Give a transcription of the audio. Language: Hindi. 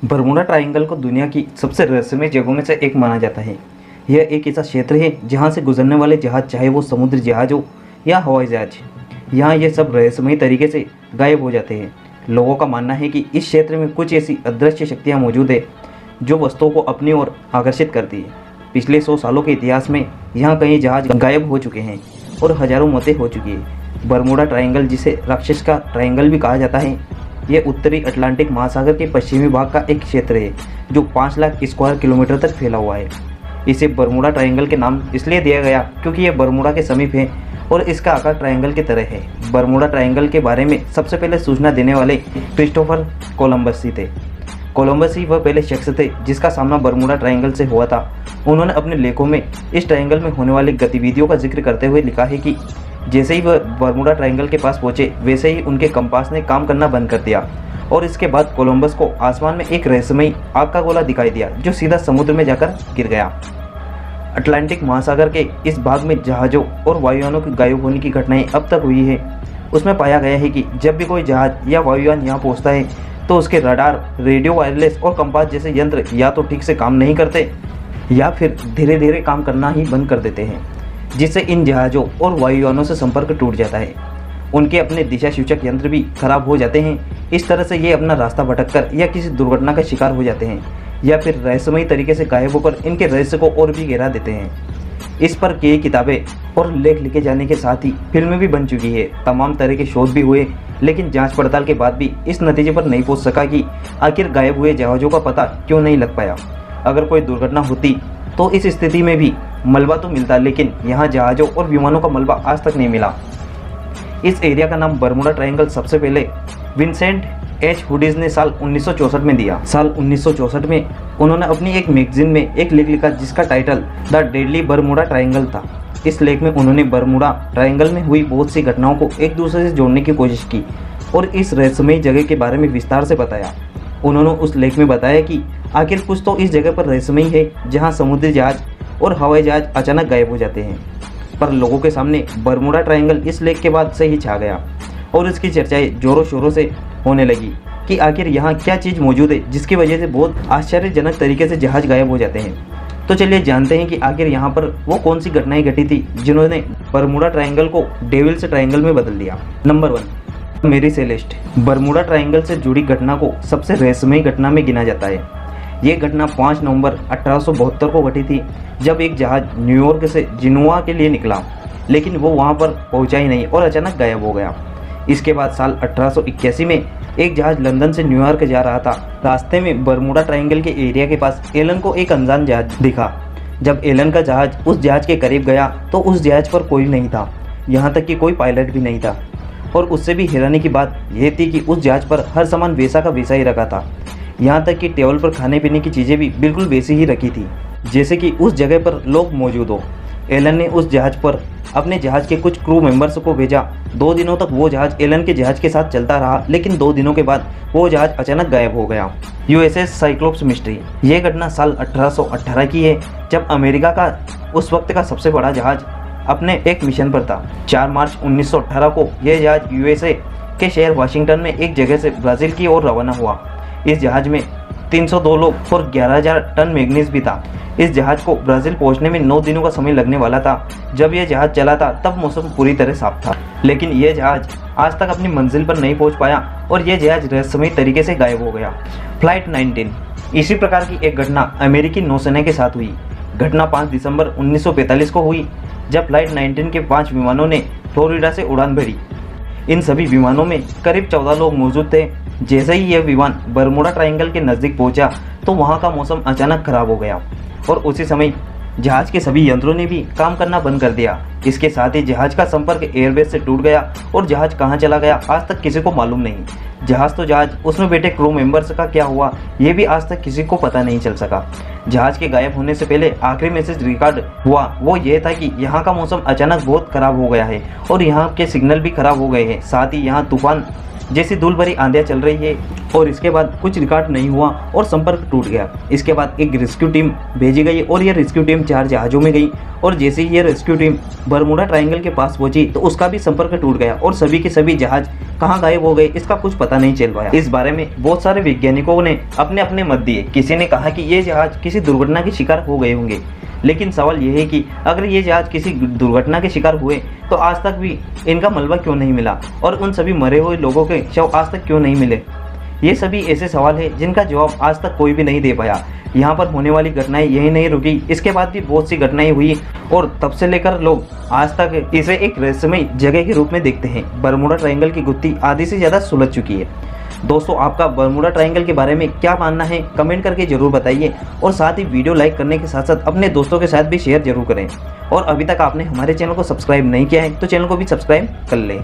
बरमूडा ट्रायंगल को दुनिया की सबसे रहस्यमय जगहों में से एक माना जाता है। यह एक ऐसा क्षेत्र है जहां से गुजरने वाले जहाज, चाहे वो समुद्री जहाज हो या हवाई जहाज, यहाँ ये सब रहस्यमय तरीके से गायब हो जाते हैं। लोगों का मानना है कि इस क्षेत्र में कुछ ऐसी अदृश्य शक्तियाँ मौजूद है जो वस्तुओं को अपनी ओर आकर्षित करती है। पिछले 100 सालों के इतिहास में यहाँ कई जहाज गायब हो चुके हैं और हजारों मौतें हो चुकी है। बरमूडा ट्रायंगल, जिसे राक्षस का ट्रायंगल भी कहा जाता है, यह उत्तरी अटलांटिक महासागर के पश्चिमी भाग का एक क्षेत्र है जो 5 लाख स्क्वायर किलोमीटर तक फैला हुआ है। इसे बरमूडा ट्रायंगल के नाम इसलिए दिया गया क्योंकि यह बरमूडा के समीप है और इसका आकार ट्रायंगल की तरह है। बरमूडा ट्रायंगल के बारे में सबसे पहले सूचना देने वाले क्रिस्टोफर कोलंबस ही थे। कोलंबस ही वह पहले शख्स थे जिसका सामना बरमूडा ट्रायंगल से हुआ था। उन्होंने अपने लेखों में इस ट्रायंगल में होने वाली गतिविधियों का जिक्र करते हुए लिखा है कि जैसे ही वह बरमूडा ट्रायंगल के पास पहुंचे, वैसे ही उनके कंपास ने काम करना बंद कर दिया और इसके बाद कोलंबस को आसमान में एक रहस्यमयी आग का गोला दिखाई दिया जो सीधा समुद्र में जाकर गिर गया। अटलांटिक महासागर के इस भाग में जहाज़ों और वायुयानों के गायब होने की घटनाएं अब तक हुई है। उसमें पाया गया है कि जब भी कोई जहाज या वायुयान यहाँ पहुँचता है तो उसके रडार, रेडियो, वायरलेस और कंपास जैसे यंत्र या तो ठीक से काम नहीं करते या फिर धीरे धीरे काम करना ही बंद कर देते हैं, जिससे इन जहाज़ों और वायुयानों से संपर्क टूट जाता है। उनके अपने दिशा सूचक यंत्र भी खराब हो जाते हैं। इस तरह से ये अपना रास्ता भटककर या किसी दुर्घटना का शिकार हो जाते हैं या फिर रहस्यमयी तरीके से गायब होकर इनके रहस्य को और भी गहरा देते हैं। इस पर कई किताबें और लेख लिखे जाने के साथ ही फिल्में भी बन चुकी है। तमाम तरह के शोध भी हुए, लेकिन जांच पड़ताल के बाद भी इस नतीजे पर नहीं पहुंच सका कि आखिर गायब हुए जहाज़ों का पता क्यों नहीं लग पाया। अगर कोई दुर्घटना होती तो इस स्थिति में भी मलबा तो मिलता, लेकिन यहाँ जहाज़ों और विमानों का मलबा आज तक नहीं मिला। इस एरिया का नाम बरमूडा ट्रायंगल सबसे पहले विंसेंट एच हुडीज ने साल 1964 में दिया। साल 1964 में उन्होंने अपनी एक मैगजीन में एक लेख लिखा जिसका title the deadly Bermuda triangle था। इस लेख में उन्होंने बरमूडा ट्रायंगल में हुई बहुत सी घटनाओं को एक दूसरे से जोड़ने की कोशिश की और इस रहस्यमयी जगह के बारे में विस्तार से बताया। उन्होंने उस लेख में बताया कि आखिर कुछ तो इस जगह पर रहस्यमयी है जहाँ समुद्री जहाज और हवाई जहाज अचानक गायब हो जाते हैं। पर लोगों के सामने बरमूडा ट्रायंगल इस लेख के बाद से ही छा गया और इसकी चर्चाएं जोरों शोरों से होने लगी कि आखिर यहाँ क्या चीज़ मौजूद है जिसकी वजह से बहुत आश्चर्यजनक तरीके से जहाज गायब हो जाते हैं। तो चलिए जानते हैं कि आखिर यहाँ पर वो कौन सी घटनाएं घटी थी जिन्होंने बरमूडा ट्रायंगल को डेविल्स ट्रायंगल में बदल दिया। नंबर 1, मेरी सेलेस्ट। बरमूडा ट्रायंगल से जुड़ी घटना को सबसे रहस्यमयी घटना में गिना जाता है। ये घटना 5 नवंबर 1872 को घटी थी जब एक जहाज न्यूयॉर्क से जिनुआ के लिए निकला, लेकिन वो वहाँ पर पहुँचा ही नहीं और अचानक गायब हो गया। इसके बाद साल 1881 में एक जहाज लंदन से न्यूयॉर्क जा रहा था। रास्ते में बरमूडा ट्रायंगल के एरिया के पास एलन को एक अनजान जहाज दिखा। जब एलन का जहाज उस जहाज के करीब गया तो उस जहाज पर कोई नहीं था, यहाँ तक कि कोई पायलट भी नहीं था। और उससे भी हैरानी की बात यह थी कि उस जहाज पर हर सामान वैसा का वैसा ही रखा था, यहाँ तक कि टेबल पर खाने पीने की चीज़ें भी बिल्कुल वैसी ही रखी थी जैसे कि उस जगह पर लोग मौजूद हो। एलन ने उस जहाज पर अपने जहाज के कुछ क्रू मेंबर्स को भेजा। 2 दिनों तक वो जहाज एलन के जहाज के साथ चलता रहा, लेकिन 2 दिनों के बाद वो जहाज अचानक गायब हो गया। USS cyclops mystery. ये घटना साल 1818 की है जब अमेरिका का उस वक्त का सबसे बड़ा जहाज अपने एक मिशन पर था। 4 मार्च 1918 को यह जहाज यूएसए के शहर वाशिंगटन में एक जगह से ब्राज़ील की ओर रवाना हुआ। इस जहाज में 302 लोग और 11,000 टन मैग्नीज भी था। इस जहाज को ब्राज़ील पहुंचने में 9 दिनों का समय लगने वाला था। जब यह जहाज चला था तब मौसम पूरी तरह साफ था, लेकिन यह जहाज आज तक अपनी मंजिल पर नहीं पहुंच पाया और यह जहाज रहस्यमयी तरीके से गायब हो गया। फ्लाइट 19। इसी प्रकार की एक घटना अमेरिकी नौसेना के साथ हुई। घटना 5 दिसंबर 1945 को हुई जब फ्लाइट 19 के 5 विमानों ने फ्लोरिडा से उड़ान भरी। इन सभी विमानों में करीब 14 लोग मौजूद थे। जैसे ही यह विमान बरमूडा ट्रायंगल के नज़दीक पहुंचा तो वहां का मौसम अचानक खराब हो गया और उसी समय जहाज के सभी यंत्रों ने भी काम करना बंद कर दिया। इसके साथ ही जहाज का संपर्क एयरबेस से टूट गया और जहाज कहां चला गया आज तक किसी को मालूम नहीं। जहाज तो जहाज, उसमें बैठे क्रू मेंबर्स का क्या हुआ ये भी आज तक किसी को पता नहीं चल सका। जहाज के गायब होने से पहले आखिरी मैसेज रिकॉर्ड हुआ वो ये था कि यहाँ का मौसम अचानक बहुत खराब हो गया है और यहाँ के सिग्नल भी खराब हो गए हैं। साथ ही यहाँ तूफान जैसी धूल भरी आंधियां चल रही है और इसके बाद कुछ रिकॉर्ड नहीं हुआ और संपर्क टूट गया। इसके बाद एक रेस्क्यू टीम भेजी गई और यह रेस्क्यू टीम 4 जहाज़ों में गई और जैसे ही ये रेस्क्यू टीम बरमूडा ट्रायंगल के पास पहुंची तो उसका भी संपर्क टूट गया और सभी के सभी जहाज कहाँ गायब हो गए इसका कुछ पता नहीं चल पाया। इस बारे में बहुत सारे वैज्ञानिकों ने अपने अपने मत दिए। किसी ने कहा कि ये जहाज किसी दुर्घटना के शिकार हो गए होंगे, लेकिन सवाल यह है कि अगर ये जहाज किसी दुर्घटना के शिकार हुए तो आज तक भी इनका मलबा क्यों नहीं मिला और उन सभी मरे हुए लोगों के शव आज तक क्यों नहीं मिले। ये सभी ऐसे सवाल हैं जिनका जवाब आज तक कोई भी नहीं दे पाया। यहाँ पर होने वाली घटनाएं यही नहीं रुकी, इसके बाद भी बहुत सी घटनाएं हुई और तब से लेकर लोग आज तक इसे एक रहस्यमय जगह के रूप में देखते हैं। बरमूडा ट्रायंगल की गुत्थी आधी से ज़्यादा सुलझ चुकी है। दोस्तों, आपका बरमूडा ट्रायंगल के बारे में क्या मानना है कमेंट करके जरूर बताइए और साथ ही वीडियो लाइक करने के साथ साथ अपने दोस्तों के साथ भी शेयर जरूर करें। और अभी तक आपने हमारे चैनल को सब्सक्राइब नहीं किया है तो चैनल को भी सब्सक्राइब कर लें।